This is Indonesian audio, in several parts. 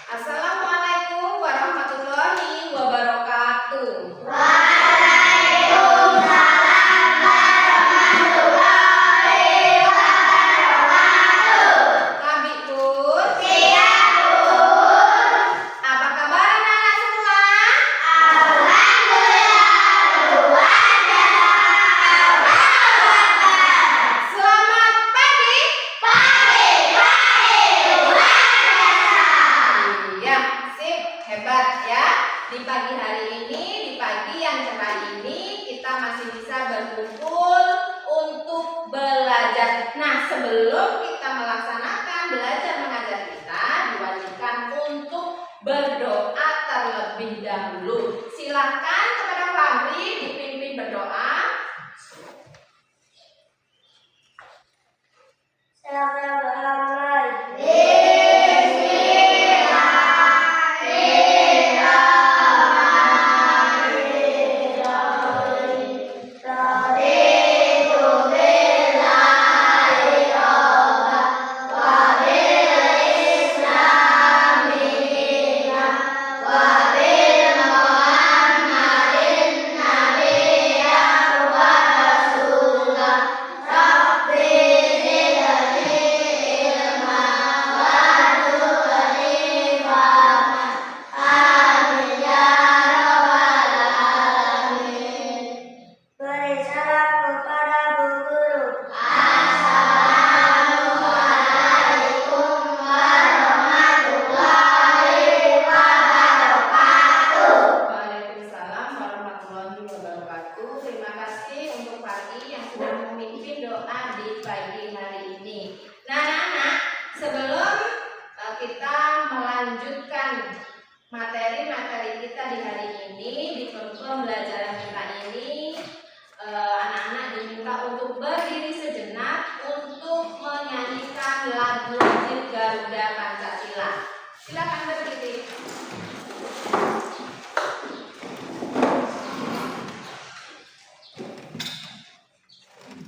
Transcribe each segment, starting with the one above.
Assalamualaikum warahmatullahi wabarakatuh. Waalaikumsalam warahmatullahi wabarakatuh. Kami pun Siap, Bu. apa kabar anak-anak semua? Alhamdulillah, luar biasa. Allahu Akbar. Selamat pagi. Pagi, luar biasa. Iya, sip, hebat ya. Di pagi hari ini, di pagi yang cerah ini, kita masih bisa berkumpul untuk belajar. Nah, sebelum kita melaksanakan belajar mengajar kita, diwajibkan untuk berdoa terlebih dahulu. Silakan kepada Fahri dipimpin berdoa. Beri salam kepada Bu Guru. Assalamualaikum warahmatullahi wabarakatuh. Waalaikumsalam warahmatullahi wabarakatuh. Terima kasih untuk Fahri yang sudah memimpin doa di pagi hari ini. Nah, anak-anak, sebelum kita melanjutkan materi-materi kita di hari ini, di pembelajaran kita ini, anak-anak diminta untuk berdiri sejenak untuk menyanyikan lagu wajib Garuda Pancasila. Silakan berdiri.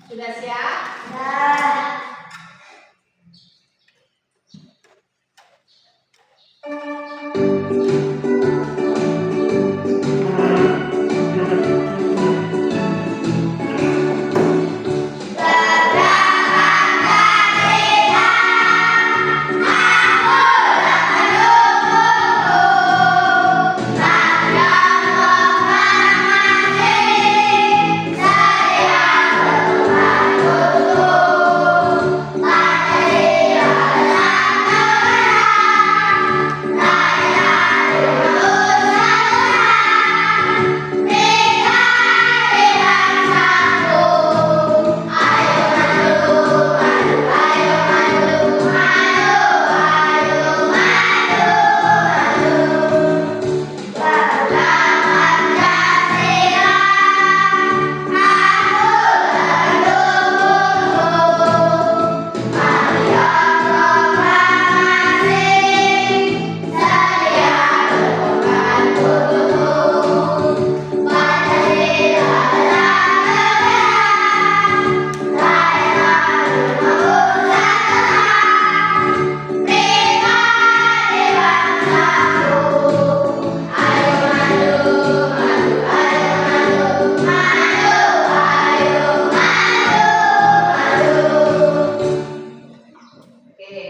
Sudah siap? Oke.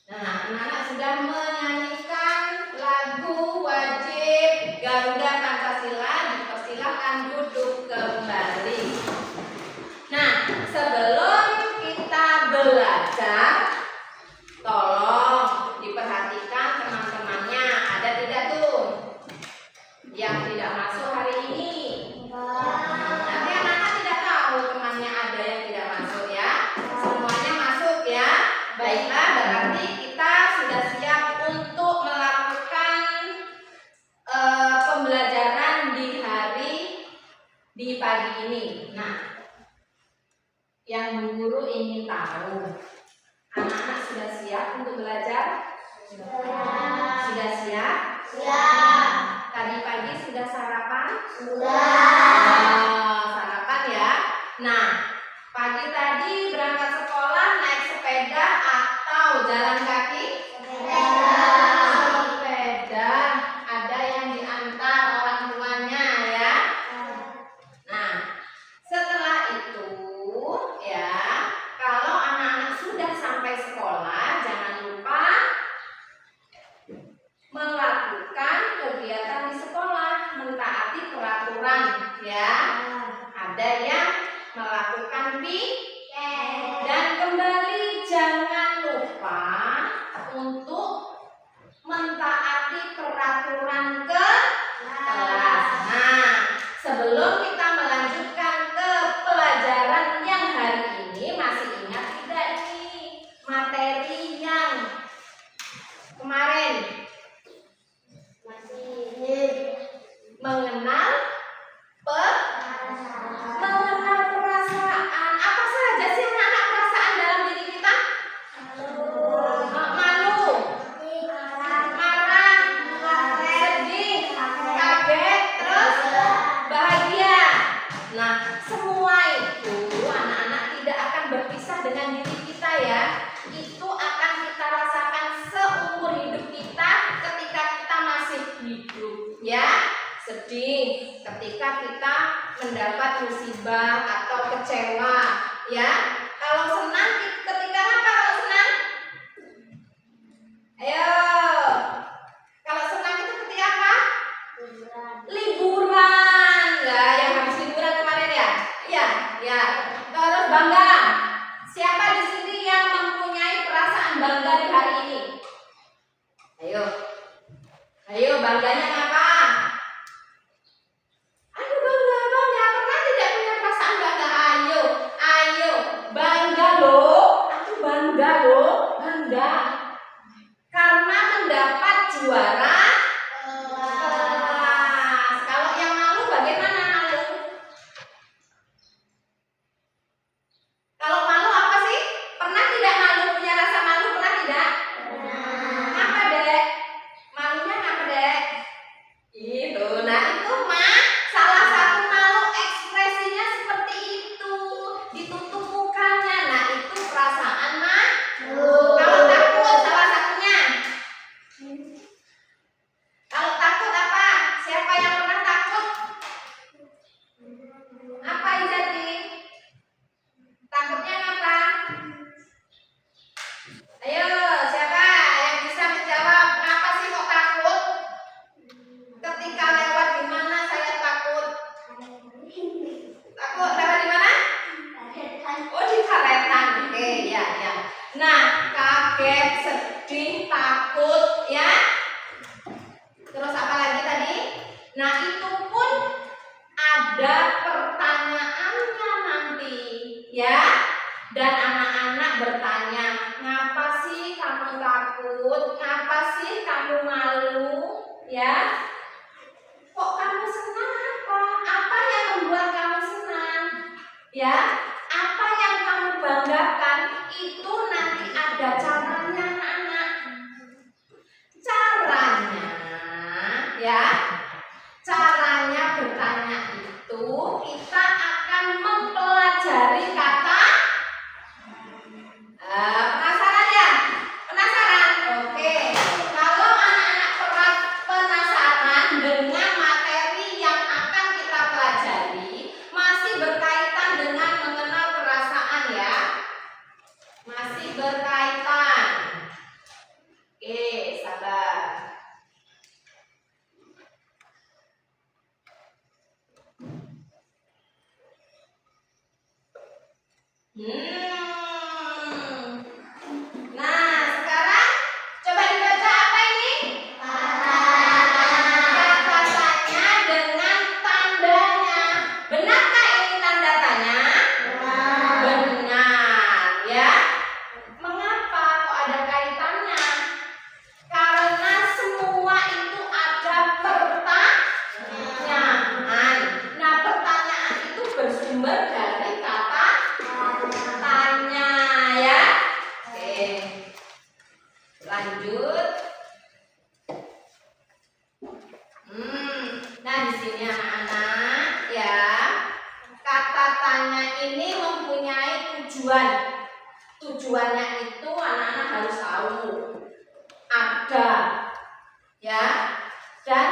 Nah, anak-anak sudah menyanyikan lagu wajib Garuda Pancasila. Dipersilakan duduk kembali. Nah, sebelum kita belajar, tolong diperhatikan teman-temannya. Ada tidak tuh yang tidak masuk hari ini? Nanti anak-anak tidak tahu temannya ada yang tidak masuk ya. Semuanya masuk ya. Baiklah, berarti kita sudah siap untuk melakukan pembelajaran di pagi ini. Nah, yang Bu Guru ingin tahu, anak-anak sudah siap untuk belajar? Sudah siap? Siap. Tadi pagi sudah sarapan? Sudah. Sarapan ya. Nah, pagi tadi berangkat sekolah naik sepeda atau jalan kaki? Sepeda. melakukan kegiatan di sekolah, mentaati peraturan, ya. Ada yang melakukan dan kembali jangan lupa untuk mentaati peraturan kelas. Nah, sebelum kita melanjutkan ke pelajaran yang hari ini, masih ingat tidak ini materi yang kemarin? Mengenal perasaan. Apa saja sih anak-anak perasaan dalam diri kita? Malu, marah, sedih, kaget, terus bahagia. Nah, semua itu anak-anak tidak akan berpisah dengan diri kita, ya. Itu akan kita rasakan seumur hidup kita ketika kita masih hidup, ya. Sedih ketika kita mendapat musibah atau kecewa, ya. Kalau senang, ketika apa kalau senang? Ayo. Kalau senang itu ketika apa? Liburan, ya, yang habis liburan kemarin, ya. Iya, ya. Terus bangga. Siapa di sini yang mempunyai perasaan bangga di hari ini? Ayo. Ayo, bangganya apa? Ayo bangga. Pernah tidak punya perasaan bangga? Ayo, bangga loh. Aku bangga loh, bangga. Karena mendapat juara kelas. Kalau yang malu bagaimana malu? Kalau malu apa sih? Pernah tidak malu? Punya rasa malu pernah tidak? Apa dek? Malunya apa dek? Itu, nah itu salah satu malu ekspresinya seperti itu, ditutup mukanya. Nah itu perasaan malu. Kalau takut salah satunya. Kalau takut apa? Siapa yang pernah takut? Apa Izati? Takutnya apa? Ayo, siapa yang bisa menjawab? Kenapa sih kok takut? Ketika lewat di mana saya takut? Takut lewat di mana? Oh, di karetan. Oke, ya. Nah, kaget, sedih, takut, ya. Terus apa lagi tadi? Nah, itu pun ada pertanyaannya nanti, ya. Dan anak-anak bertanya, ngapa sih kamu takut? Ngapa sih kamu malu? Ya. Kok kamu senang apa? Apa yang membuat kamu senang? Ya. Apa yang kamu banggakan? Itu nanti ada caranya, anak-anak. Caranya, ya. Caranya bertanya itu kita akan mempelajari kata. Penasaran ya? Penasaran? Oke. Kalau anak-anak penasaran dengan materi yang akan kita pelajari, masih berkaitan dengan mengenal perasaan, ya. Masih berkaitan. Oke, sabar. Nah, sekarang coba dibaca apa ini? Kata-katanya dengan tandanya. Benarkah ini tanda tanya? Benar, ya. Mengapa kok ada kaitannya? Karena semua itu ada pertanyaan. Nah, pertanyaan itu bersumber dari kata tanya, ya. Oke. Lanjut. Nah, di sini anak-anak, ya. Kata tanya ini mempunyai tujuan. Tujuannya itu anak-anak harus tahu. Ada, ya. Dan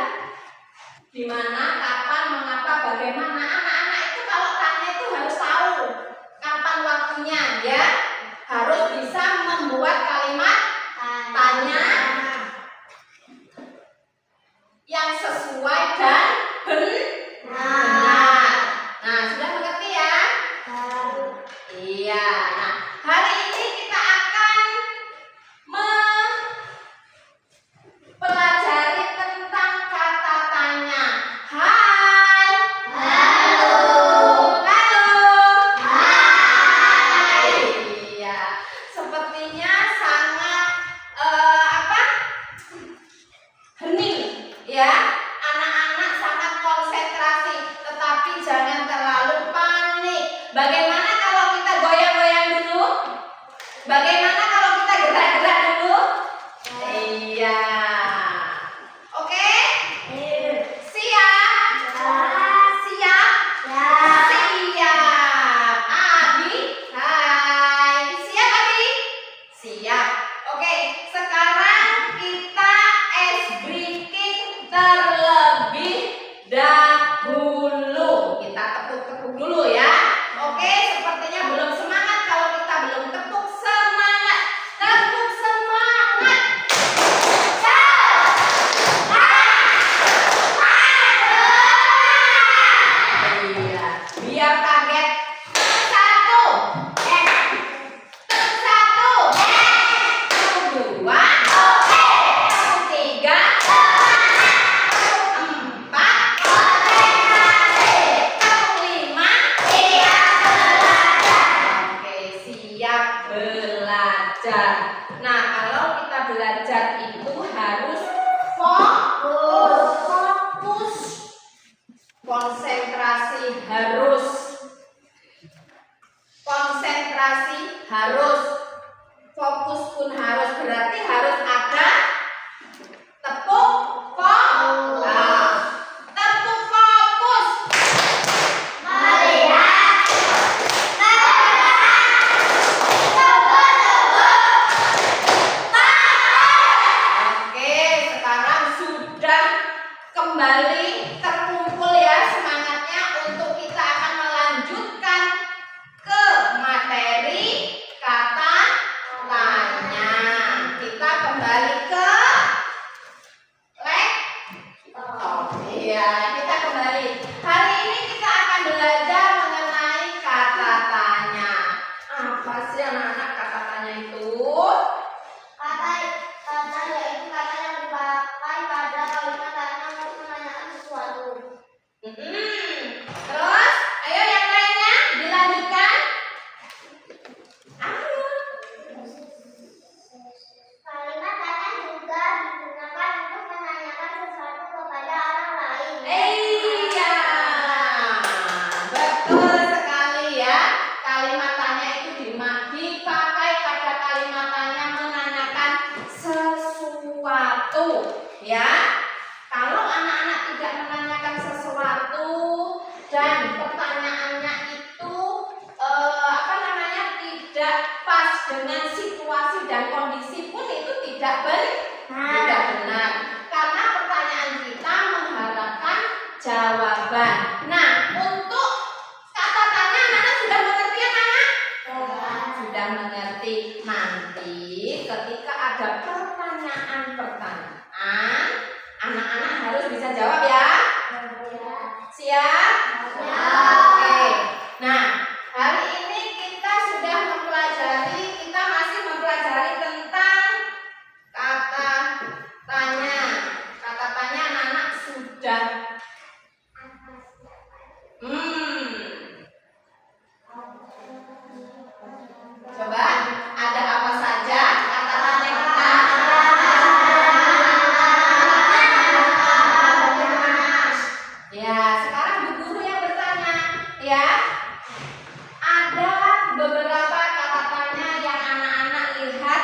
di mana, kapan, mengapa, bagaimana. Anak-anak itu kalau tanya itu harus tahu kapan waktunya, ya. Harus bisa membuat kalimat tanya ya. Anak-anak sangat konsentrasi, tetapi jangan terlalu panik. Bagaimana kalau kita goyang-goyang dulu? Bagaimana kalau kita gerak-gerak dulu? Iya. Oke? Siap? Siap? Siap. Abi? Hai. Siap, Abi? Siap. Oke, sekarang kita ice breaking terlebih dahulu. Kita tepuk-tepuk dulu ya. Oke, sepertinya belum semangat. Kalau kita belum tepuk semangat. Tepuk semangat. Iya, biar kaget. Satu. Satu. Dua. Tiga. Empat. Lima. Oke, siap belajar. Nah, kalau kita belajar itu harus fokus, konsentrasi harus, fokus pun harus, berarti harus ada tepuk fokus. Tepuk fokus. Oke, sekarang sudah kembali terkumpul ya semangatnya untuk kita akan melanjutkan ke materi kata tanya. Kita kembali ke laptop. Iya, kita kembali. Hari ini kita akan belajar mengenai kata tanya. Apa sih anak-anak kata tanya itu? Kata yaitu kata yang dipakai pada kalimat tanya untuk menanyakan sesuatu. Terus, ayo yang lainnya dilanjutkan. Ayo. Kalimat tanya juga digunakan untuk menanyakan sesuatu kepada orang lain. Iya, betul sekali ya. Kalimat tanya itu dipakai pada kalimat tanya menanyakan sesuatu, ya. Kalau anak-anak tidak menanyakan sesuatu dan pertanyaannya itu tidak pas dengan situasi dan kondisi pun itu tidak benar. Karena pertanyaan kita mengharapkan jawaban. Nah, untuk kata tanya anak-anak sudah mengerti ya, anak? Sudah mengerti. Nanti ketika ada pertanyaan, anak-anak harus bisa jawab ya. Siap? Oke. Nah, hari ini kita masih mempelajari tentang kata tanya. Kata tanya anak-anak sudah coba ada apa saja kata tanya kita? Ya, sekarang Bu Guru yang bertanya, ya. Ada beberapa kata tanya yang anak-anak lihat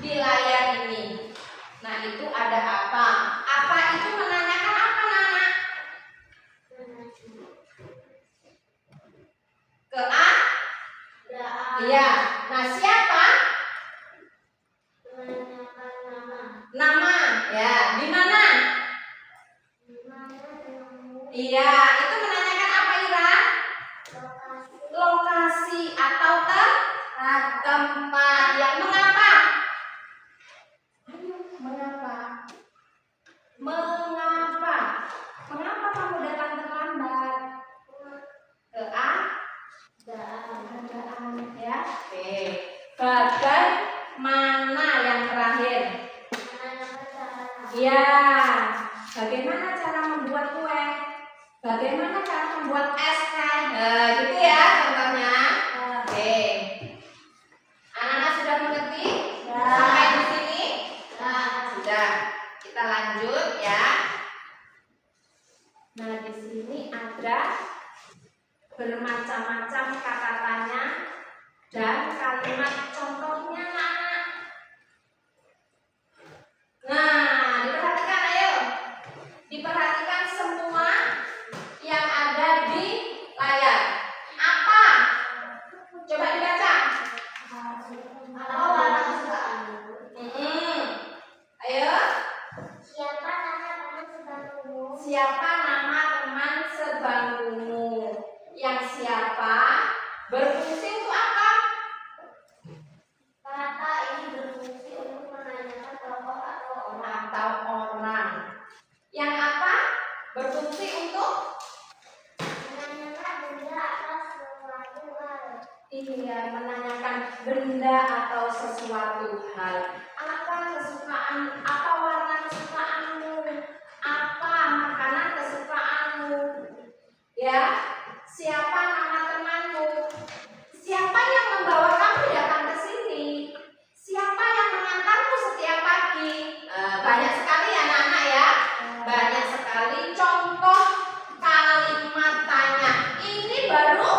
di layar ini. Nah, itu ada apa? Apa itu menanyakan apa, Nana? Ke A? Iya. Nah, siapa? Nama. Ya, di mana? Iya, itu menanyakan apa, Ira? Lokasi atau tempat. Yang mengapa? Mengapa? Mengapa kamu datang terlambat? Ke A? Keadaan, ya. Oke. Bagaimana yang terakhir? Ya. Bagaimana cara membuat kue? Bagaimana cara membuat es teh? Nah, gitu ya contohnya. Oke. Anak-anak sudah mengerti? Sampai di sini? Sudah. Kita lanjut ya. Nah, di sini ada bermacam-macam kata tanya dan kalimat contohnya, anak. Nah, diperhatikan, ayo. Diperhatikan semua yang ada di layar. Apa? Coba dibaca. Apa warna kesukaanmu? Ayo. Siapa nama teman sebangkumu? Siapa nama teman sebangkumu? Yang siapa berfungsi untuk apa? Kata ini berfungsi untuk menanyakan tokoh atau orang. Atau orang. Yang apa berfungsi untuk? Menanyakan benda atau sesuatu hal. Iya, menanyakan benda atau sesuatu hal. Apa kesukaan? Apa warna kesukaanmu? Apa makanan kesukaanmu? Ya, siapa nama temanmu? Siapa yang membawa kamu datang ke sini? Siapa yang mengantarmu setiap pagi? Banyak sekali anak-anak ya. Banyak sekali contoh kalimat tanya. Ini baru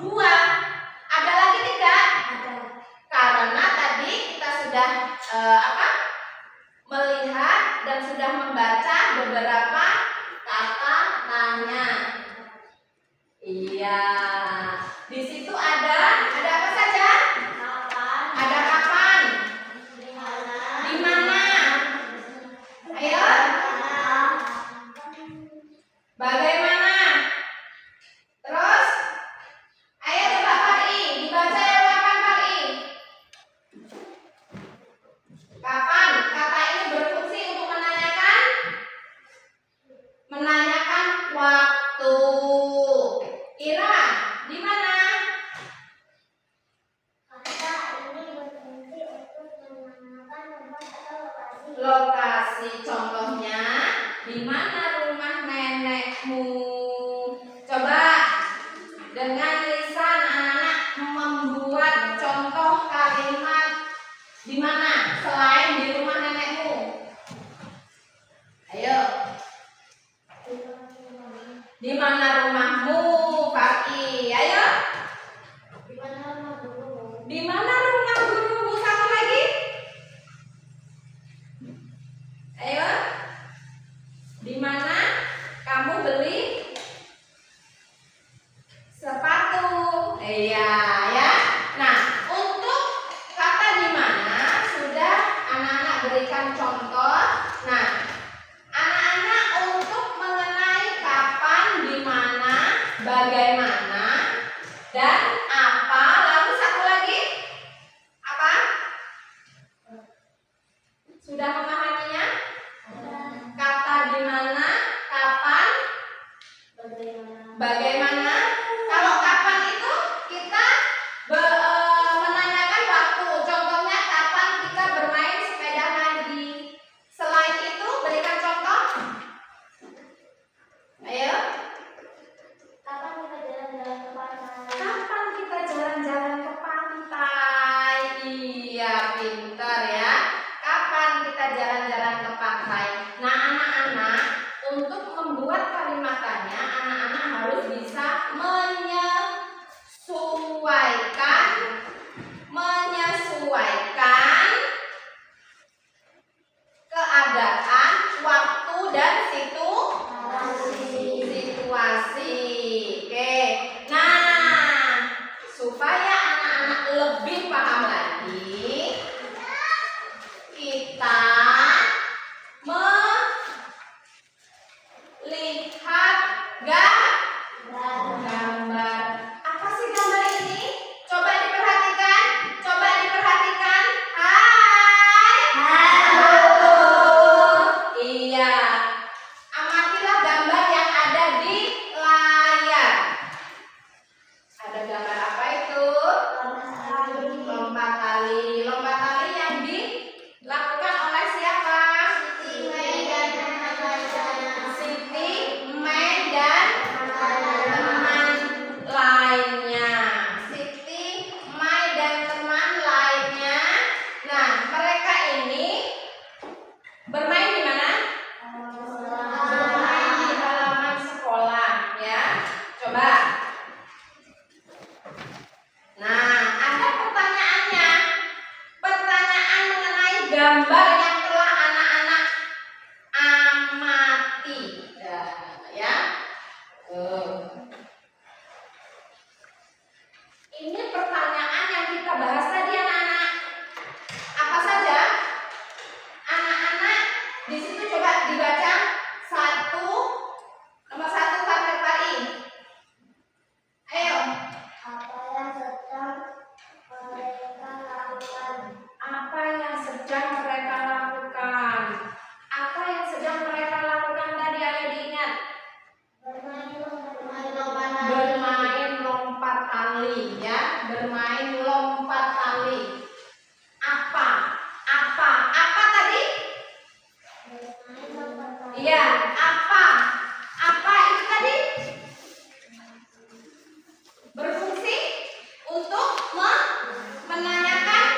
2. Ada lagi tidak? Ada. Karena tadi kita sudah melihat dan sudah membaca beberapa kata tanya. Iya. Di situ ada apa saja? Kapan? Ada kapan? Di mana? Di mana? Ayo. Bagaimana? Terus? Ayo coba Fari, dibaca yang kapan Fari? Kapan? Kata ini berfungsi untuk menanyakan waktu. Ira, di mana? Kata ini berfungsi untuk menanyakan tempat atau lokasi. Lokasi, contohnya di mana rumah nenekmu? Coba dengan lisan anak-anak membuat contoh kalimat di mana selain di rumah nenekmu. Ayo, di mana rumahmu, Faki? Ayo, Di mana rumah gurumu? di mana rumah gurumu? Satu lagi. Ayo, di mana kamu beli sepatu? Iya, ya. Nah, untuk kata di mana sudah anak-anak berikan contoh. Nah, anak-anak untuk mengenai kapan, di mana, bagaimana, dan apa. Lalu satu lagi apa? Sudah memahaminya? Kata di mana, kapan, bagaimana. Kalau kapan itu kita menanyakan waktu. Contohnya kapan kita bermain sepeda lagi. Selain itu berikan contoh. Ayo. Kapan kita jalan-jalan ke pantai? Kapan kita jalan-jalan ke pantai? Iya, pintar ya. Kapan kita jalan-jalan ke pantai? Nah, anak-anak untuk membuat kalimat tanya, anak-anak harus bisa mati. Ya. Ini pertanyaan yang kita bahas tadi anak-anak. Apa saja? Anak-anak di situ coba dibaca nomor satu kata-kata. Ayo. Apa yang sedang mereka lakukan? Apa yang sedang mereka lakukan? Apa yang sedang mereka lakukan tadi? Ayo diingat. Bermain lompat tali ya, bermain lompat tali. Apa tadi? Iya, apa itu tadi? Berfungsi untuk menanyakan.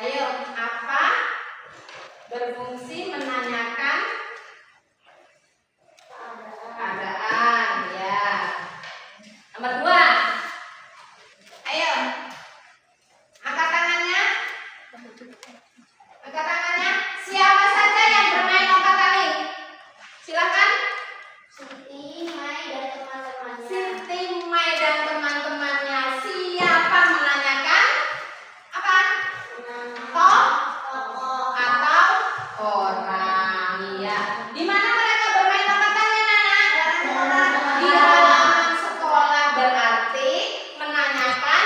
Ayo, apa berfungsi menanyakan keadaan ya. Nomor 2. Ayo. Angkat tangannya. Siapa saja yang bermain lompat tali? Silakan. Siti, Mai, dan teman-temannya. Siti, Mai, dan teman-temannya. Siapa menanyakan? Apa? Tokoh. Atau orang ya. Di mana mereka bermain lompat tali, anak-anak? Di halaman sekolah, berarti menanyakan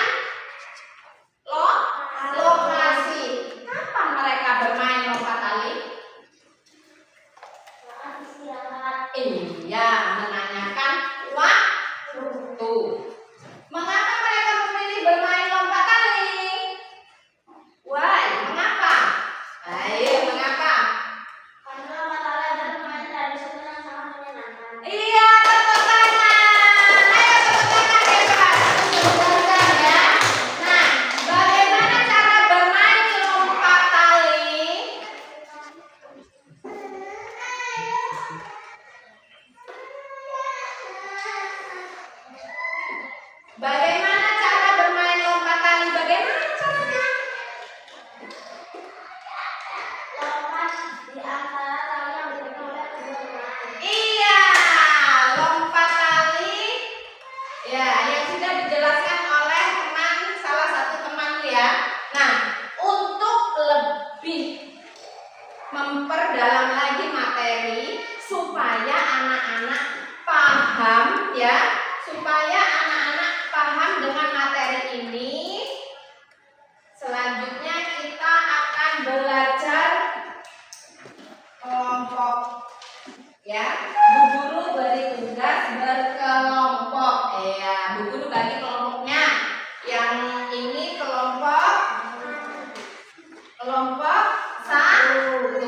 lokasi. Kapan mereka bermain lompat tali? Saat istirahat. Iya, menanyakan waktu. Mengapa mereka memilih bermain lompat tali? Why? Mengapa? Ayo, mengapa? Karena mata adalah permainan tradisional yang sangat menyenangkan. Iya, tepuk tangan. Ayo tepuk tangan hebat. Benar ya. Nah, bagaimana cara bermain lompat tali? Bagaimana cara bermain lompat tali? Bagaimana caranya? Lompat di antara tali yang diberikan oleh kedua teman. Iya, lompat tali. Ya, yang sudah dijelaskan oleh salah satu teman ya. Nah, untuk lebih memperdalam lagi materi supaya anak-anak paham ya, supaya anak-anak paham dengan materi ini. Selanjutnya kita akan belajar kelompok ya. Bu Guru beri tugas berkelompok. Ya, Bu Guru bagi kelompoknya. Yang ini kelompok 1.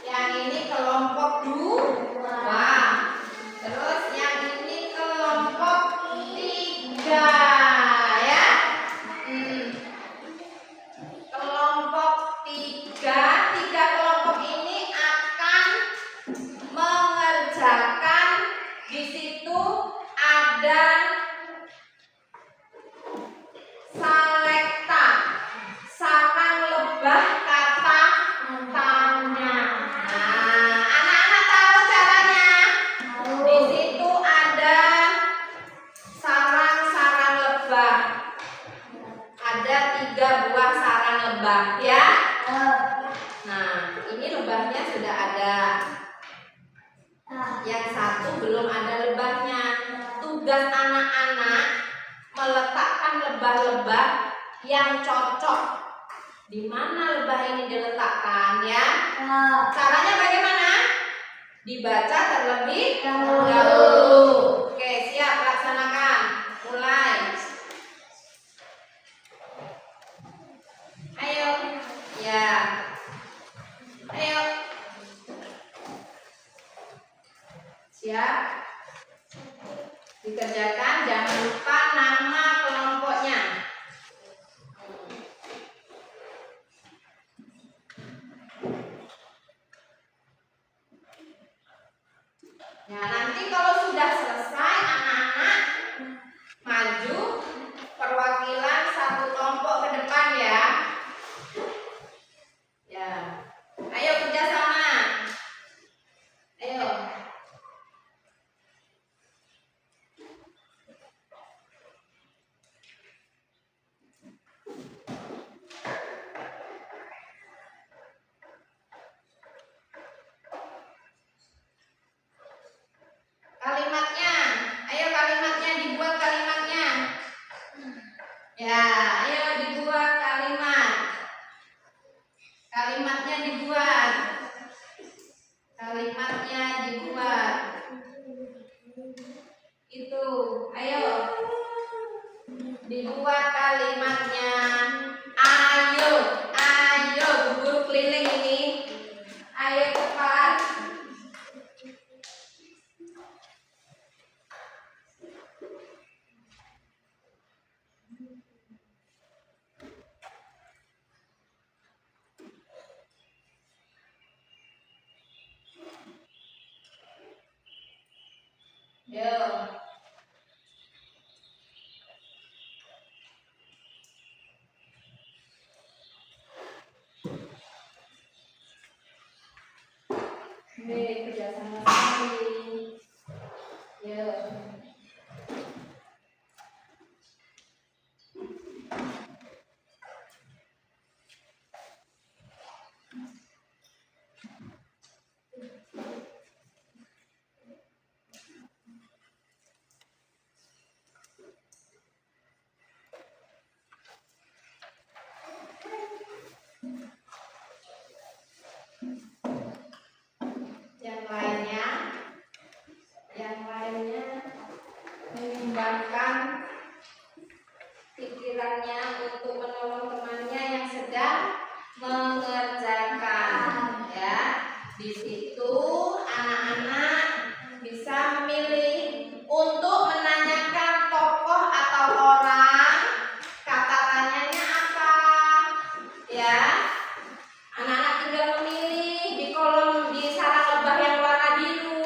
Yang ini kelompok 2. Terus yang ini kelompok 3 ya. Kelompok 3. 3 kelompok ini akan mengerjakan, di situ ada salekta, sarang lebah kata tanya. Nah, anak-anak tahu caranya? Di situ ada sarang lebah. Ada 3 buah sarang lebah ya. Nah, ini lebahnya sudah ada. Yang satu belum ada lebahnya. Tugas anak-anak meletakkan lebah-lebah yang cocok. Di mana lebah ini diletakkan ya? Caranya bagaimana? Dibaca terlebih dahulu. Oke, siap, laksanakan. Mulai. Ayo. Ya. Ayo. Siap. Dikerjakan, jangan lupa nama kelompoknya. Ya, nanti kalau sudah selesai anak-anak maju perwakilan satu kelompok. Ya, ayo dibuat kalimat. Kalimatnya dibuat. Kalimatnya dibuat. Itu, ayo. Dibuat kalimatnya. Ayo, ayo bubur keliling ini. Ayo cepat. Yo. Kerjasama sekali. Yo. Yang lainnya menyumbangkan pikirannya untuk menolong temannya yang sedang mengerjakan, ya. Di situ anak-anak bisa memilih untuk menanyakan tokoh atau orang, kata tanyanya apa, ya. Anak-anak tinggal memilih di kolom di sarang lebah yang warna biru.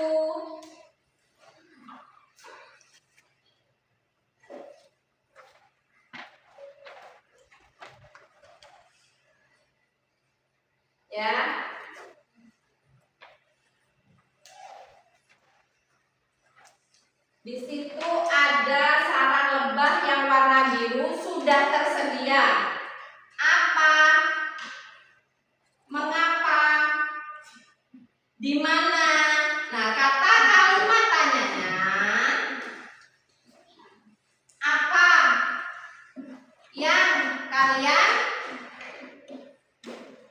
Ya. Di situ ada sarang lebah yang warna biru sudah tersedia. Apa? Mengapa? Di mana? Nah, kata kalimat tanyanya apa yang kalian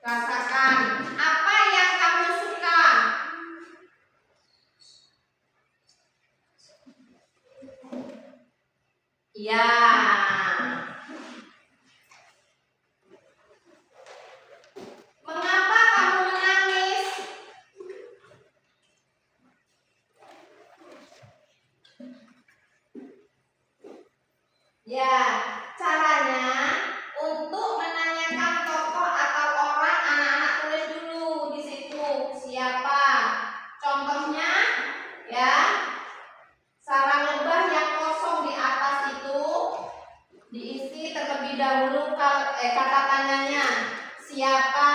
rasakan? Apa yang kamu suka? Ya. Mengapa kamu menangis? Ya, caranya untuk menanyakan tokoh atau orang, anak-anak tulis dulu di situ siapa. Contohnya, ya, sarang lebah yang kosong di atas itu diisi terlebih dahulu kata tanyanya siapa,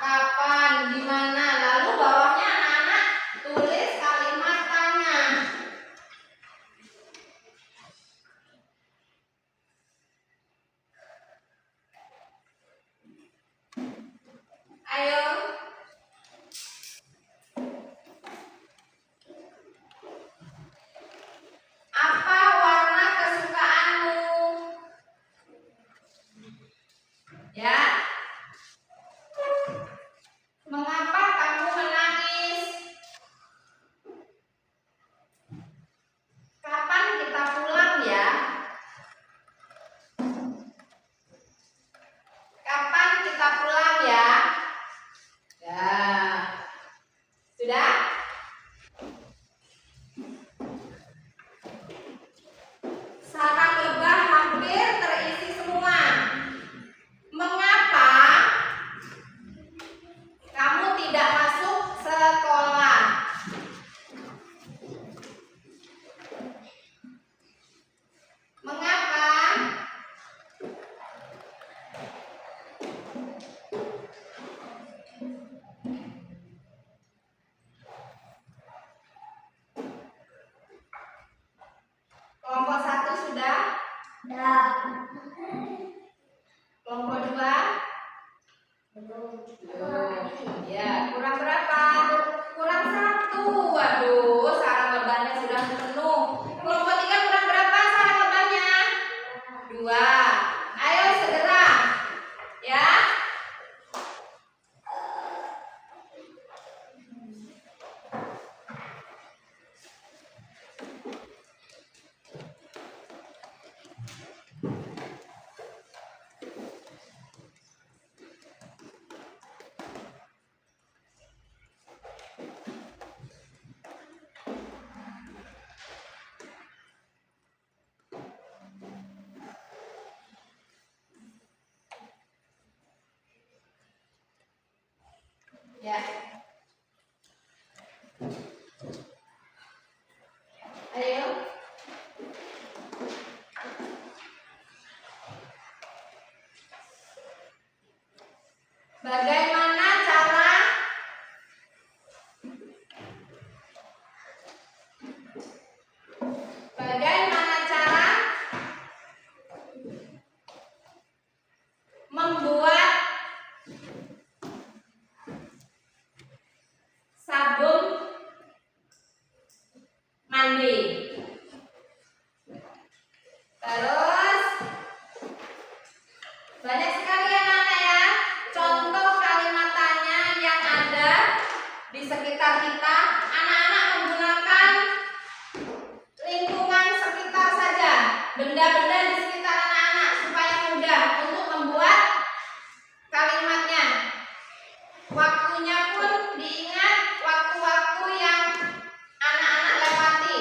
kapan, di mana. Lalu bawahnya anak-anak tulis kalimat tanya. Ayo. Apa warna kesukaanmu? Ya. Mengapa kamu menangis? Kapan kita pulang ya? Kapan kita pulang ya? Ya. Sudah? Sarang lebah hampir terisi semua. Mengapa kamu tidak masuk sekolah? Mengapa? Kelompok 1 sudah? Ya. Kelompok 2? Ya, kurang berapa? Kurang 1. Waduh, sarang lebahnya sudah penuh. Kelompok 3 kurang berapa sarang lebahnya? 2. Bagaimana cara membuat sabun mandi? Terus banyak sekali anak-anak ya contoh kalimat tanya yang ada di sekitar kita. Anak-anak menggunakan lingkungan sekitar saja, benda-benda di sekitar anak-anak supaya mudah untuk membuat kalimatnya. Waktunya pun diingat waktu-waktu yang anak-anak lewati.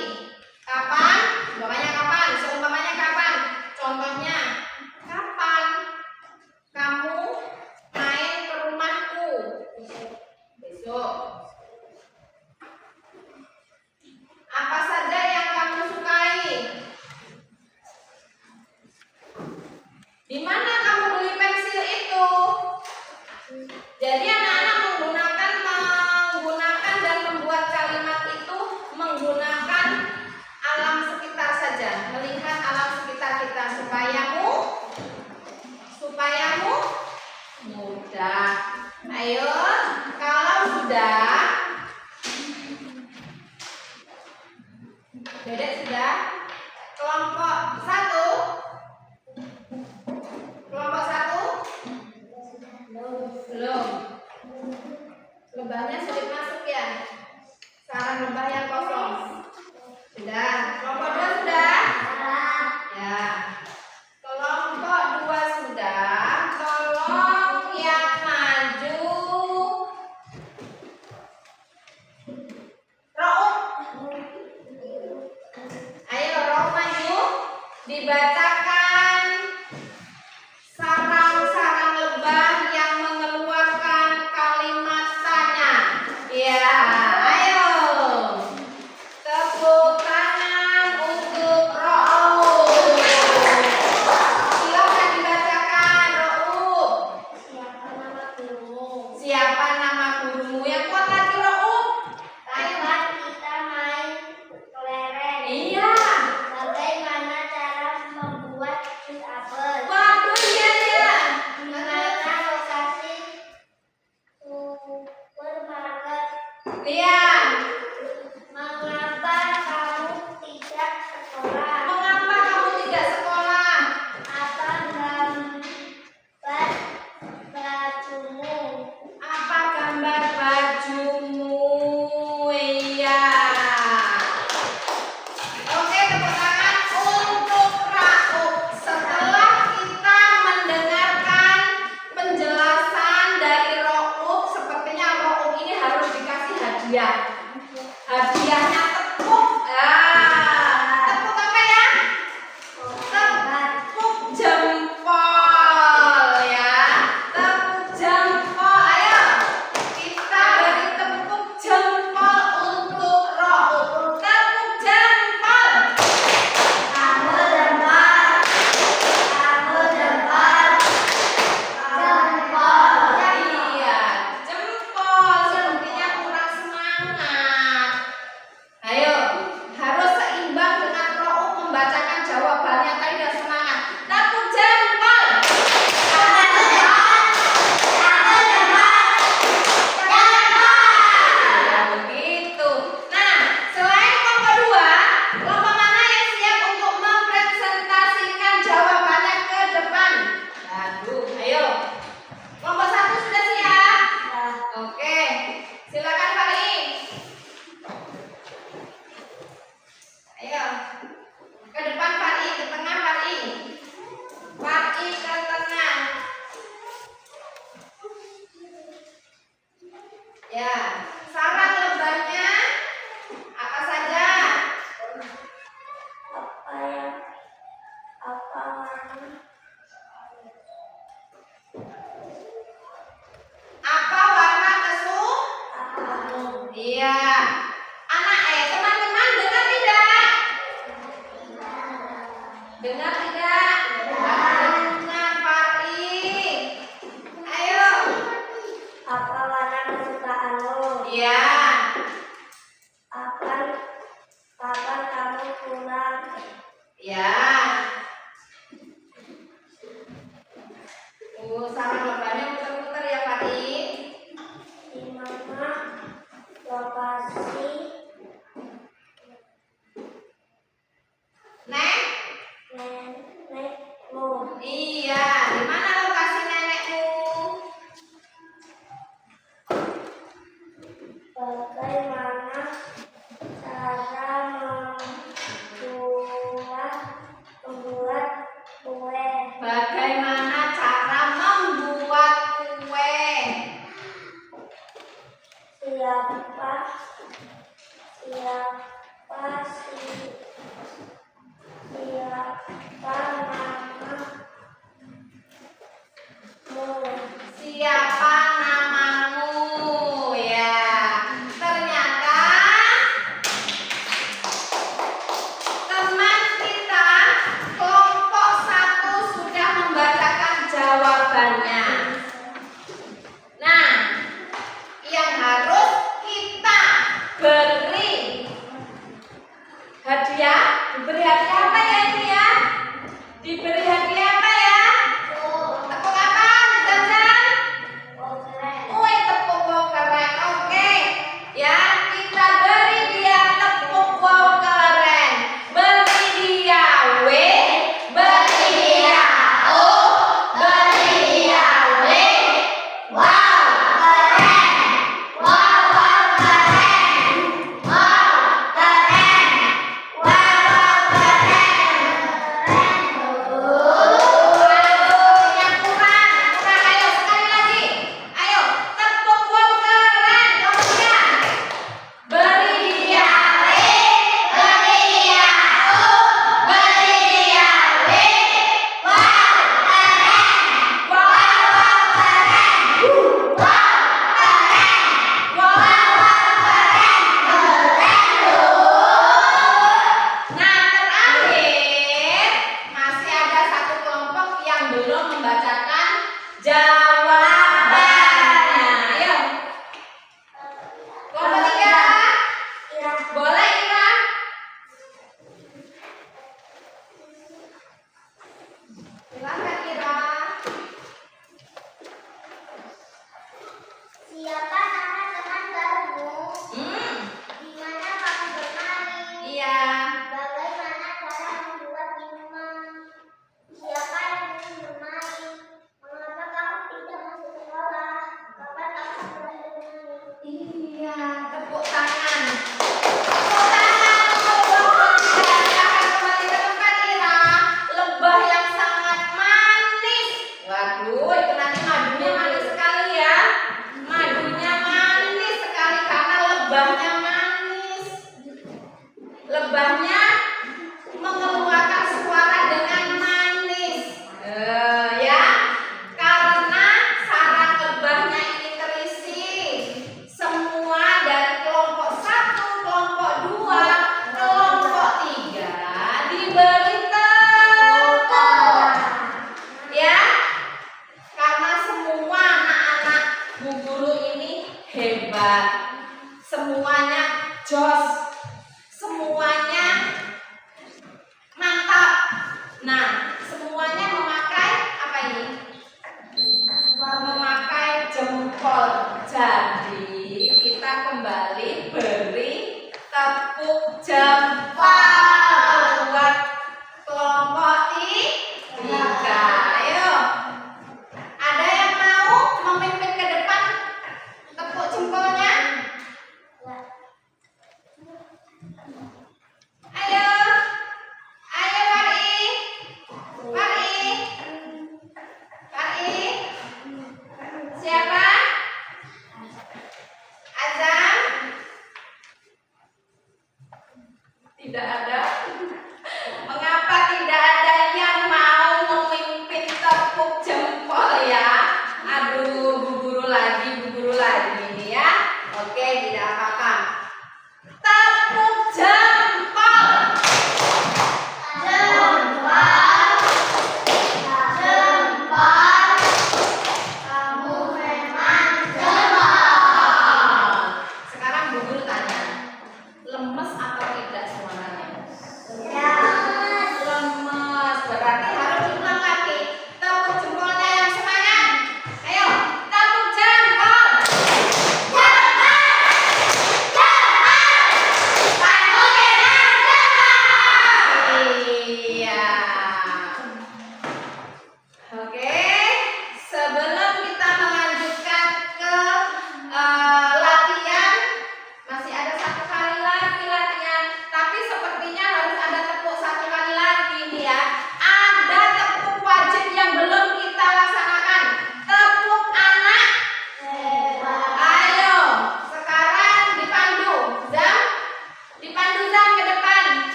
Kapan? Umpamanya kapan? Seumpamanya kapan? Contohnya, kapan kamu main ke rumahku? Besok. Apa saja yang kamu sukai? Di mana kamu beli pensil itu? Jadi anak-anak menggunakan dan membuat kalimat itu menggunakan alam sekitar saja, melihat alam sekitar kita supaya mudah. Ayo, kalau sudah, Dedek sudah kelompok 1. Kelompok 1 belum. Lebahnya sulit masuk ya. Sarang lebah yang kosong. Sudah. Kelompok 2 sudah? Ya. Kelompok 2 sudah. Tolong yang maju Sama lombannya muter-muter ya Fati. Di mana lokasi nenekmu? Iya, di mana lokasi nenekmu? Bagaimana cara membuat kue? Bagaimana cara membuat kue? Siapa namamu? Siapa namamu? Ya, ternyata teman kita kelompok 1 sudah membacakan jawabannya. Nah, yang harus kita beri hadiah, diberi hadiah apa ya itu ya? Diberi hadiah apa ya? Tepuk apa? Jajan? Wih, tepuk wow keren. Oke. Ya, kita beri dia tepuk wow keren. Beri dia W, beri dia O, beri dia W. Wow, keren. Wow, wow, keren. Wow, keren. Wow, wow, keren. Yang kurang. Ayo sekali lagi. Ayo, tepuk wow keren. Kemudian beri dia W, beri dia O, beri dia W. Wow, keren. Wow, wow, keren. Wow, keren. Wow, wow, keren. Keren loh. Nah, terakhir masih ada satu kelompok yang belum membacakan jawabannya. Ayo, kelompok 3. Boleh Ira? Silakan Ira. Siapa nama teman barumu? Di mana kamu bermain? Iya. Bagaimana cara membuat minuman? Siapa yang ingin bermain? Mengapa kamu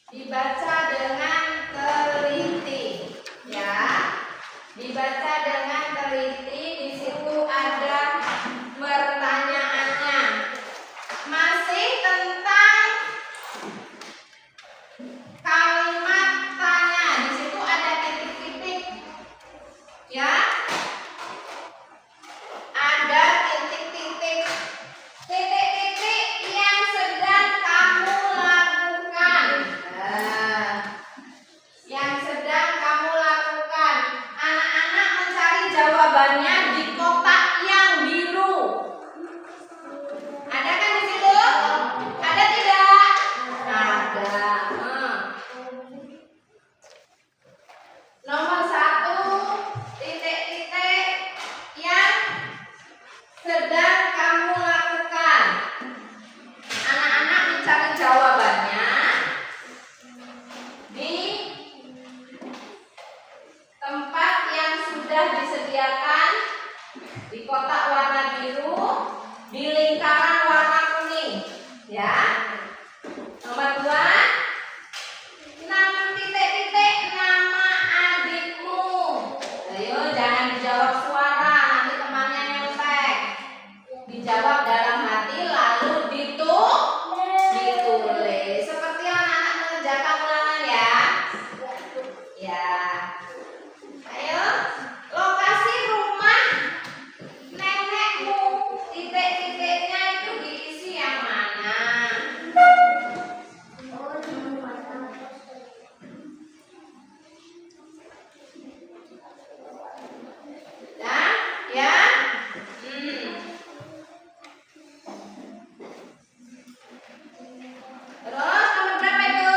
Dibaca dengan teliti, ya. Dibaca dengan teliti. Di situ ada pertanyaannya. Masih tentang kalimat tanya. Di situ ada titik-titik, ya. Ada titik-titik. Titik-titik yang sedang kamu lakukan. Nah, yang sedang kamu lakukan. Anak-anak mencari jawabannya di kotak yang biru. Ada kan di situ? Ada tidak? Ada. Nomor 1, titik-titik yang sedang kamu lakukan. Anak-anak mencari jawabannya di tempat yang sudah disediakan di kotak warna biru, di lingkaran warna kuning, ya. Nomor 2, titik-titik nama adikmu. Ayo, jangan dijawab suara, nanti temannya nyontek. Dijawab dalam hati lalu ditulis. Seperti anak-anak mengerjakan ulangan, ya. Ya. Ayo, lokasi rumah nenekmu. Titik-titiknya itu diisi yang mana? Dan, ya. Terus nomor berapa itu?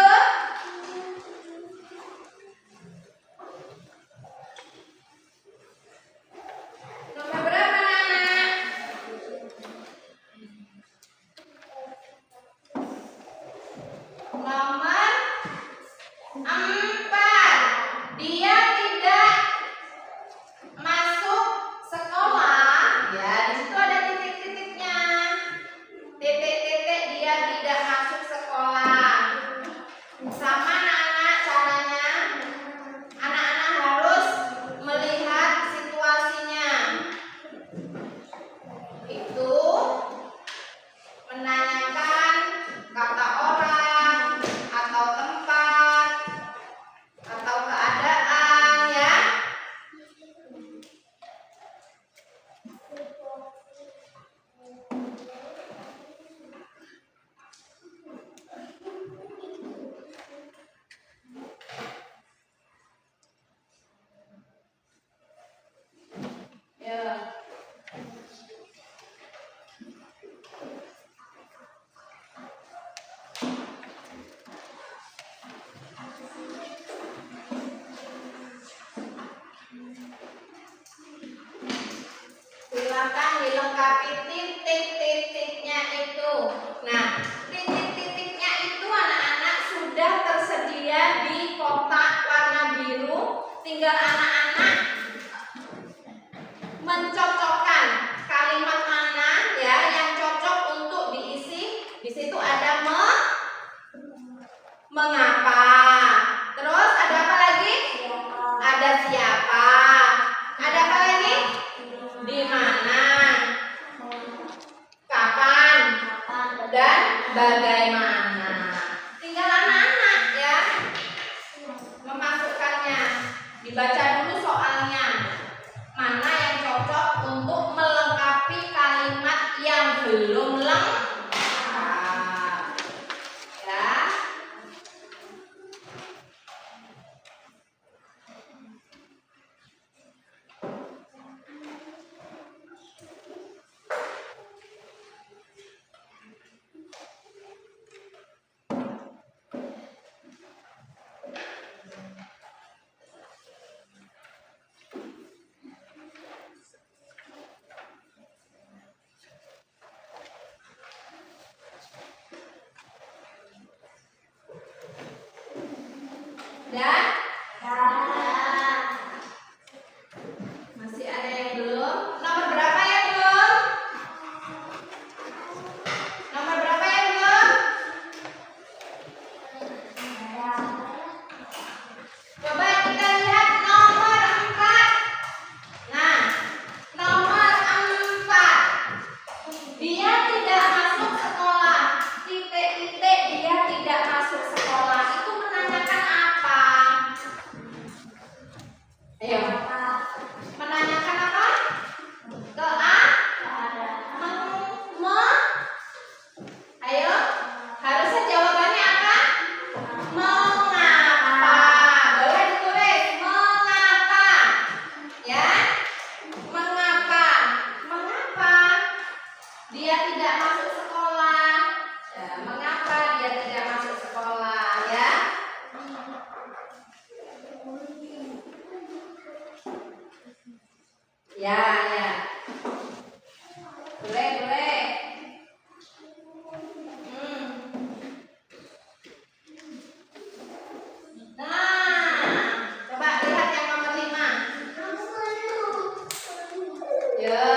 Nomor berapa, anak? Nomor 4. Dia tidak masuk sekolah. Ya, di situ ada titik-titiknya. Titik-titik dia tidak masuk sekolah. Sama anak-anak caranya. Anak-anak harus melihat situasinya. Itu menanyakan kata orang atau tempat atau keadaan, ya. Ya. Silakan dilengkapi titik-titiknya itu. Nah, titik-titiknya itu anak-anak sudah tersedia di kotak warna biru. Tinggal anak-anak mencocokkan kalimat mana, ya, yang cocok untuk diisi. Di situ ada mengapa. Terus ada apa lagi? Ada siapa. Ada apa lagi? Di mana, kapan, dan bagaimana. Tinggal anak-anak, ya, memasukkannya. Dibaca dulu soalnya. Mana yang cocok untuk melengkapi kalimat yang belum lengkap. Ya. Dan masih ada yang belum? Nomor berapa yang belum? Nomor berapa yang belum? dia tidak masuk sekolah? Ya, mengapa dia tidak masuk sekolah ya? Ya, ya. Boleh, boleh. Nah, coba lihat yang nomor 5. Ya,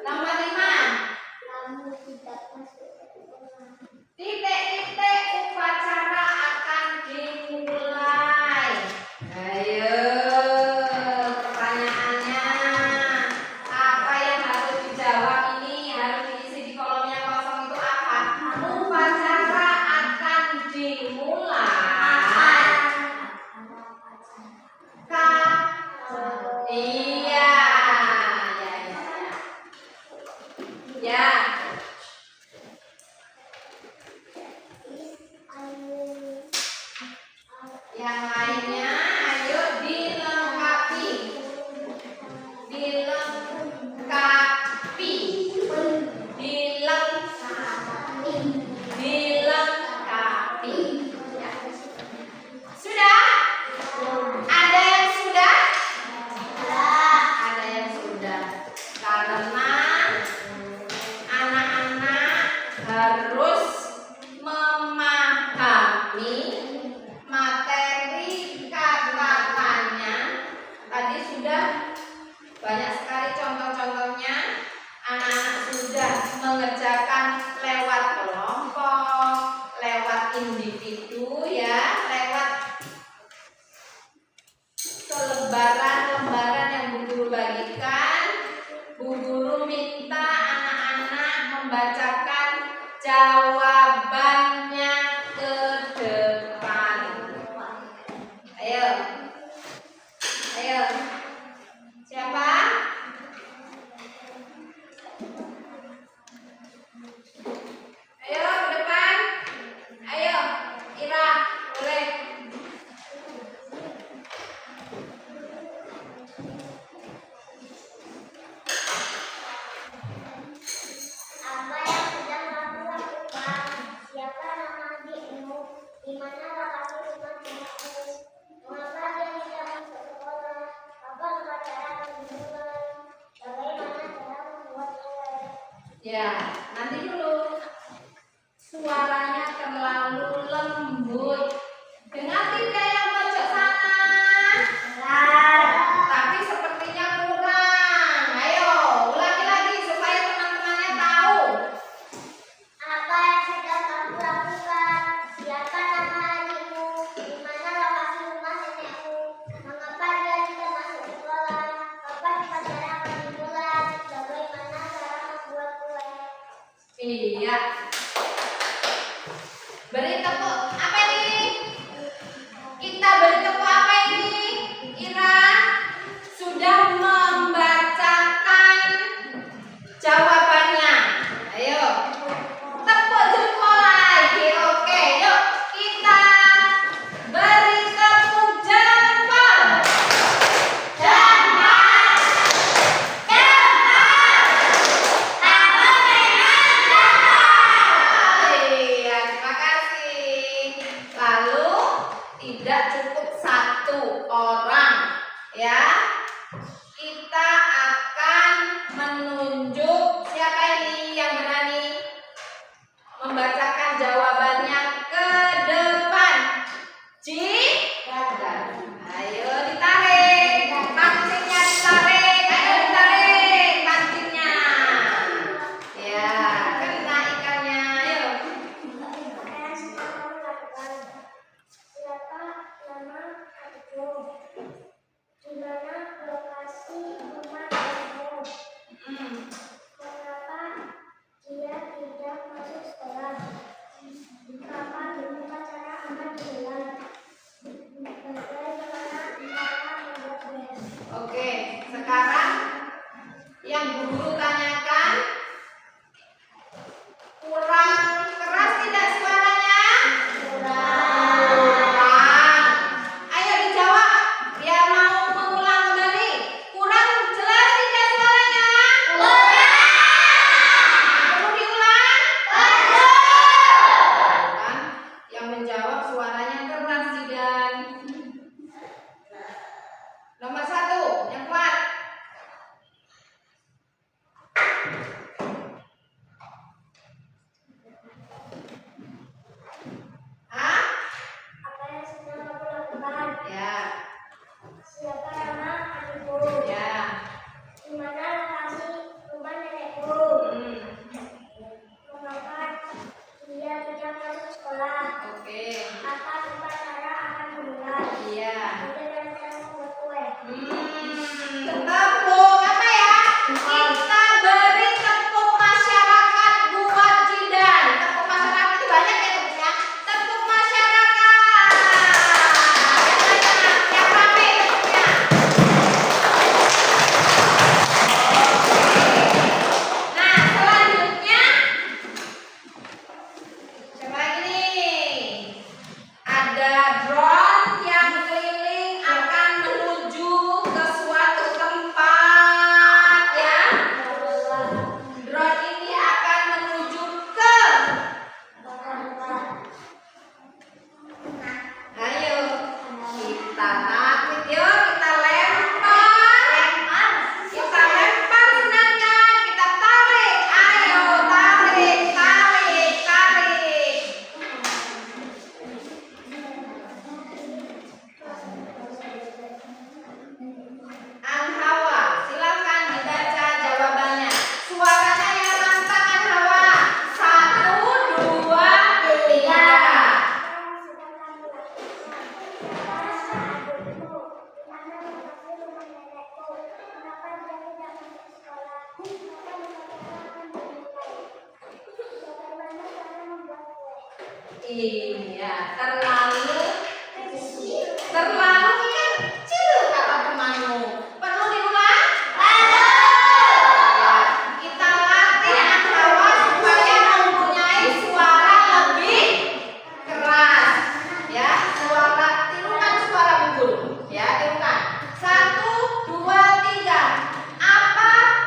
nomor 5. Kamu tidak masuk sekolah. Titik-titik upacara akan dimulai. Ayo, pertanyaannya apa yang harus dijawab ini? Harus diisi di kolom yang kosong itu apa? Upacara akan dimulai. Iya, ya, ya, ya. Ya. Yang lainnya, ayo dilengkapi. Dilengkapi. Dilengkapi. Ya. Sudah? Ada yang sudah? Ada yang sudah. Karena anak-anak harus memahami materi kata-katanya. Tadi sudah banyak sekali contoh-contohnya. Anak-anak sudah mengerjakan lewat kelompok, lewat individu ya, lewat lembaran-lembaran yang Bu Guru bagikan. Bu Guru minta anak-anak membacakan jawabannya ke depan. Ayo. Ayo. Siapa? Ayo ke depan. Ayo, Ira, boleh. Apa yang sedang kamu lakukan? Siapa nama adikmu? Di mana lokasi rumah nenekmu? Mengapa dia tidak masuk sekolah? Apa upacara akan dimulai? Bagaimana cara membuat kue? Ya, nanti dulu. Suaranya terlalu lembut. Dengar tidak yang pojok sana? Tapi sepertinya kurang. Ayo, ulangi lagi supaya teman-temannya tahu. Apa yang sedang kamu lakukan? Siapa nama adikmu? Di mana lokasi rumah nenekmu? Mengapa dia tidak masuk sekolah? Kapan upacara akan dimulai? Bagaimana cara membuat kue? Iya. Beri tepuk apa ini? Kita beri tepuk apa ini? Ira sudah membacakan jawabannya. Ayo, tepuk jempol lagi. Oke, yuk kita beri tepuk jempol. Jempol. Iya, terima kasih. Hah? Apa yang sedang kamu lakukan? Ya. Siapa nama adikku? Ya. Di mana lokasi rumah nenekku? Mengapa dia tidak masuk sekolah? Oke. Apa upacara akan dimulai? Iya. Bagaimana cara membuat kue? Tepuk apa ya? Kita beri tepuk masyarakat buat Jidan. Tepuk masyarakat itu banyak ya tepuknya. Tepuk masyarakat. Yang rame tepuknya. Nah, selanjutnya siapa lagi nih? Ada drone yang keliling akan menuju ke suatu tempat ya. Drone ini akan menuju ke. Ayo kita takut yuk, kita lempar. Kita lempar senangnya, kita tarik. Ayo tarik, tarik, tarik. Hawa, silakan dibaca jawabannya. Suaranya yang lantang Hawa. 1, 2, 3. Iya, terlalu kecil kata temanmu. Perlu diulang? Ya, kita latih Hawa supaya mempunyai suara lebih keras. Ya, suara tirukan suara bubul. Ya, tirukan. 1, 2, 3. Apa?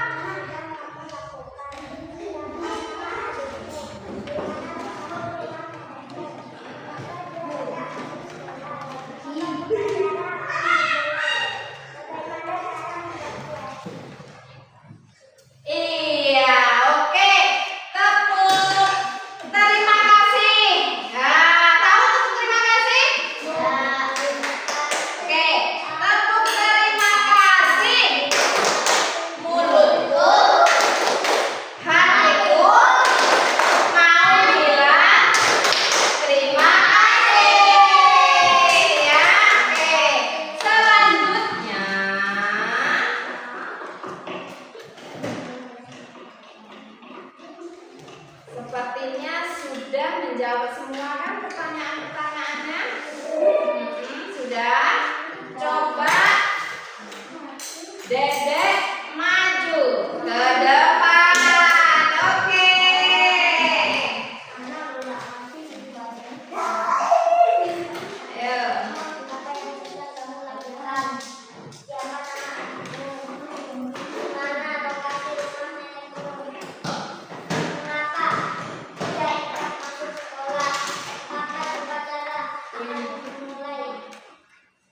Iya, oke. Tepuk terima kasih. Nah, tahu tepuk terima kasih? Oke, tepuk terima kasih. Mulutku, hatiku mau bilang terima kasih. Ya, oke. Selanjutnya sepertinya sudah menjawab semua kan pertanyaan-pertanyaannya? Sudah. Coba Dedek maju ke depan. Oke. Ayo.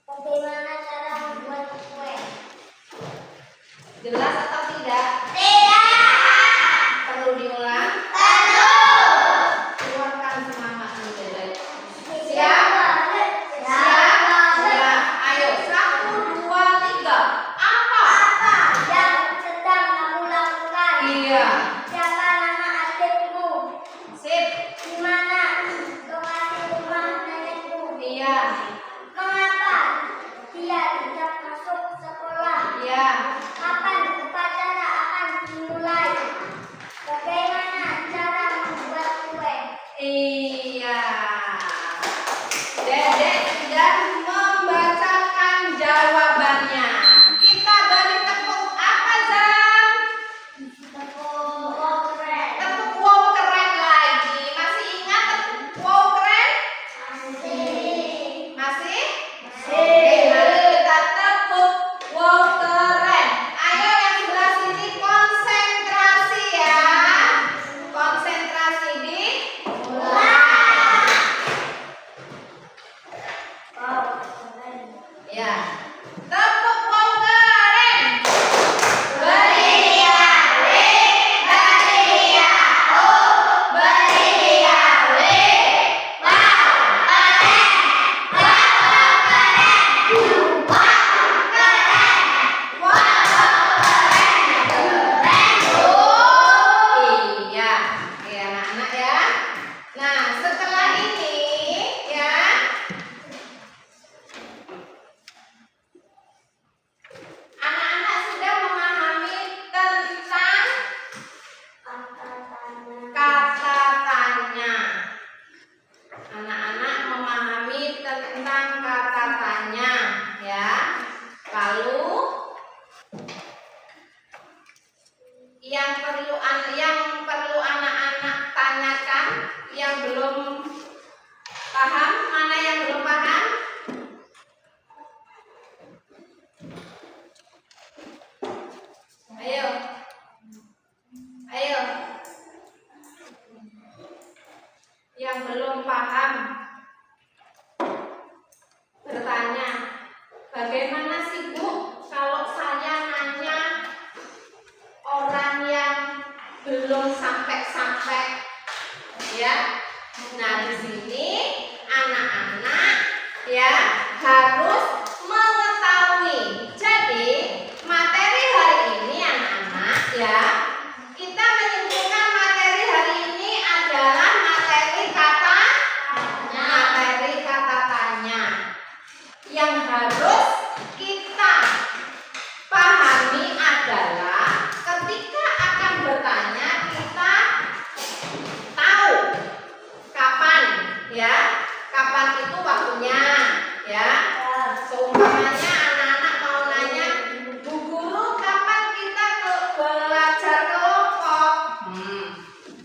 Bagaimana cara membuat kue? Jelas atau tidak? Perlu diulang? Keluarkan semangatmu, Dedek. Siap? Siap. Ayo, 1, 2, 3. Apa? Yang sedang kamu lakukan? Iya. Siapa nama adikmu? Sip. Di mana lokasi rumah nenekmu? Iya. Mengapa dia tidak masuk sekolah? Iya. Kapan upacara akan dimulai? Bagaimana cara membuat kue? Iya. Dedek sudah membacakan jawabannya. Kita beri tepuk apa, Zam? Tepuk yang perlu anak-anak tanyakan, yang belum paham? Mana yang belum paham? Ayo. Ayo. Yang belum paham bertanya, bagaimana sih Bu kalau saya nanya orang yang belum sampai ya? Nah, di sini anak-anak ya harus mengetahui. Jadi materi hari ini anak-anak ya, kita menyimpulkan materi hari ini adalah materi kata tanya yang harus kita pahami adalah ketika akan bertanya kita tahu kapan ya, kapan itu waktunya ya. Seumpamanya anak-anak mau nanya, Bu Guru kapan kita belajar kelompok?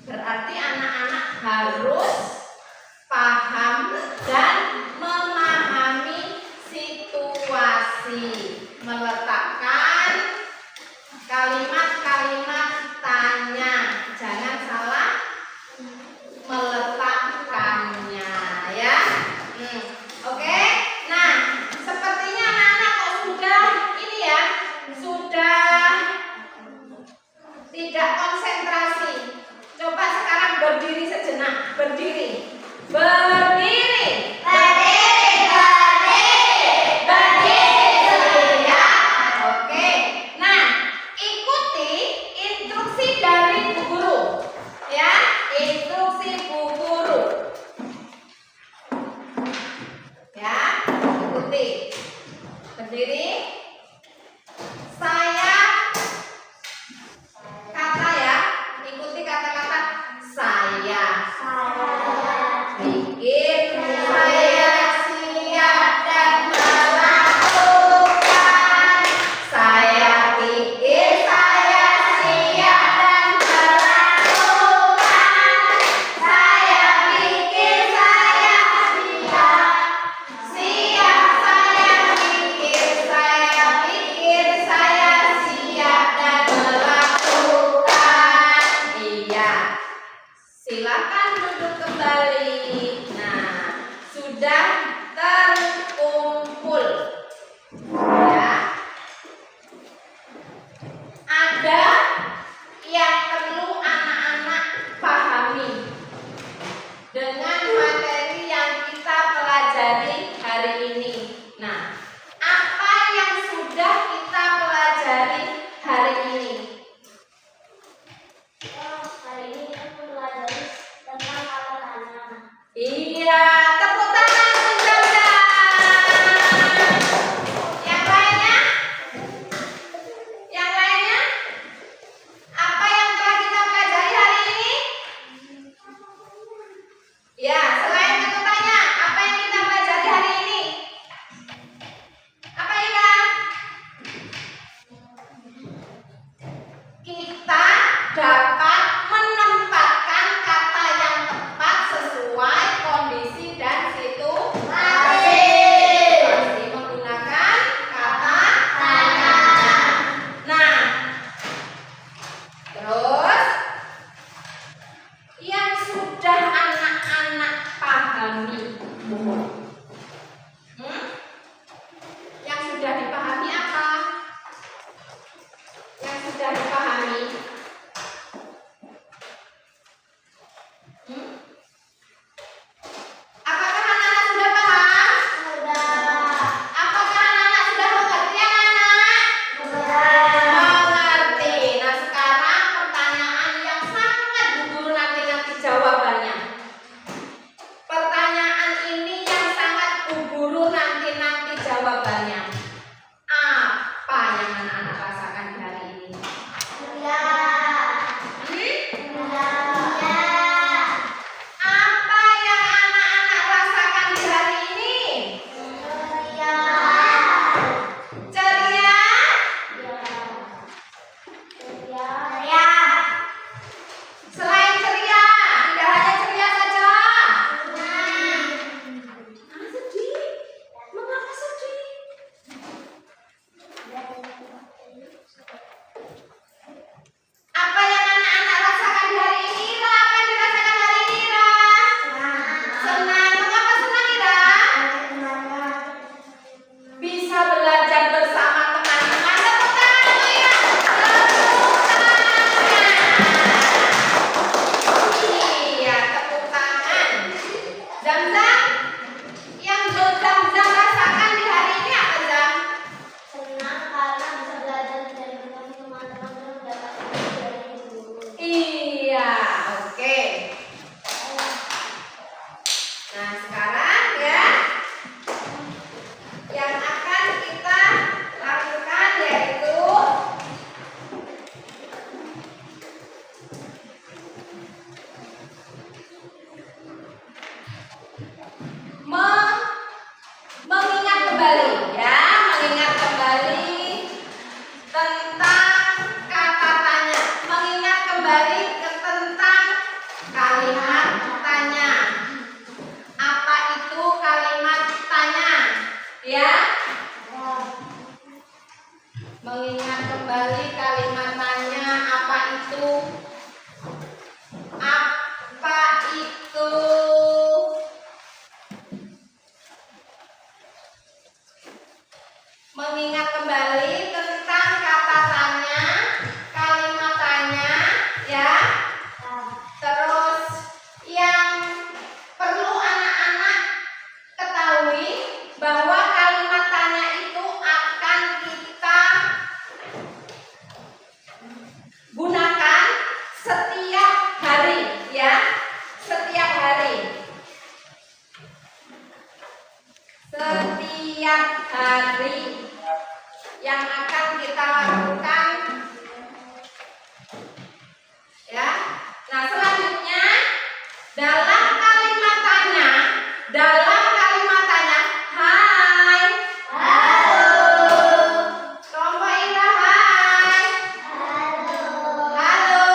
Berarti anak-anak harus paham dan memahami situasi, meletakkan kalimat-kalimat tanya, jangan salah meletakkannya ya. Oke. Nah, sepertinya anak-anak kok sudah ini ya, sudah tidak konsentrasi. Coba sekarang berdiri sejenak, berdiri. Oke. Nah, ikuti instruksi dari Bu Guru. Ya, instruksi Bu Guru. Ya, ikuti. Berdiri. Saya kata ya, ikuti kata-kata saya. Pikir saya siap dan melakukan. Saya pikir saya siap dan melakukan. Saya pikir saya siap. Siap saya pikir saya siap dan melakukan. Iya. Silakan duduk kembali. Nah, sudah terkumpul. Ya. Ada yang perlu anak-anak pahami dengan materi yang kita pelajari hari ini. Nah, apa yang sudah kita pelajari hari ini? Hari ini kita pelajari tentang kata tanya. Iya, tepuk tangan bunda-bunda. Yang lainnya? Yang lainnya? Apa yang telah kita pelajari hari ini? Ya, selain tepuk tanya, apa yang kita pelajari hari ini? Apa ya? Kita dapat kembali ke tentang kalimat tanya. Apa itu kalimat tanya? Ya. Mengingat kembali kalimat tanya, apa itu? Apa itu? Mengingat kembali tentang kata tanya, kalimat tanya, ya. Terus yang perlu anak-anak ketahui bahwa kalimat tanya itu akan kita gunakan setiap hari, ya. Setiap hari. Setiap hari yang akan kita lakukan, ya. Nah, selanjutnya dalam kalimat tanya, hai, kelompok Indra, hai, halo,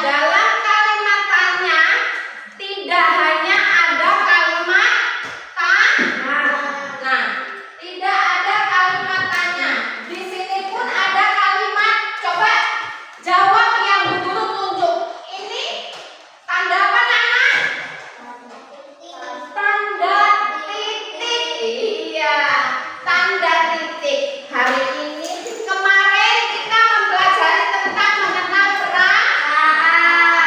dalam kalimat tanya tidak hanya ada kalimat nah, tidak ada kalimat tanya. Di sini pun ada kalimat. Coba jawab yang guru tunjuk. Ini tanda apa, anak? Tanda titik. Iya, tanda titik. Hari ini, kemarin kita mempelajari tentang mengenal perang.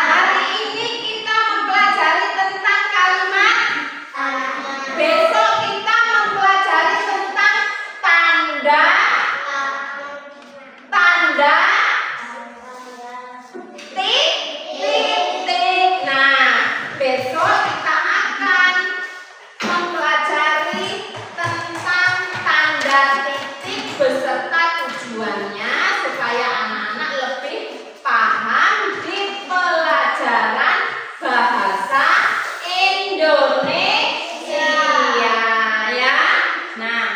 Hari ini kita mempelajari tentang kalimat. Besok kita mempelajari tentang tanda titik. Nah, besok kita akan mempelajari tentang tanda titik beserta tujuannya supaya anak-anak lebih paham di pelajaran bahasa Indonesia, ya. Nah,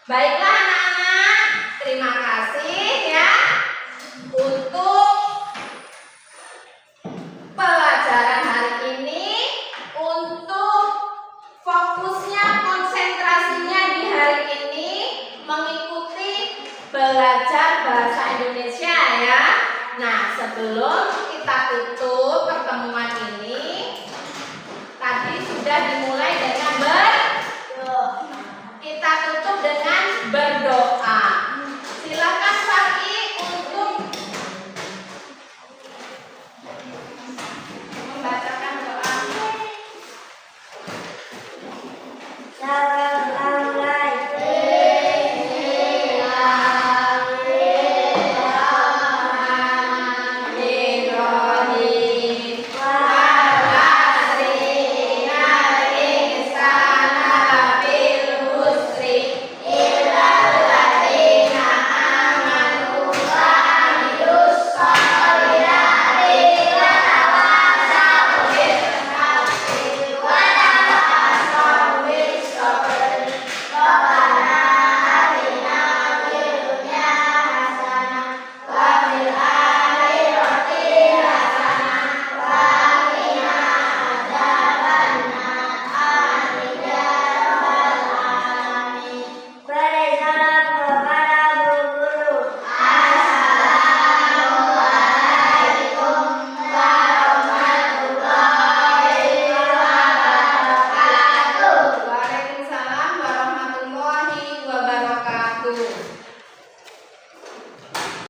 baiklah anak-anak, terima kasih ya untuk pelajaran hari ini. Untuk fokusnya, konsentrasinya di hari ini mengikuti belajar bahasa Indonesia, ya. Nah, sebelum kita tutup pertemuan ini, tadi sudah dimulai dengan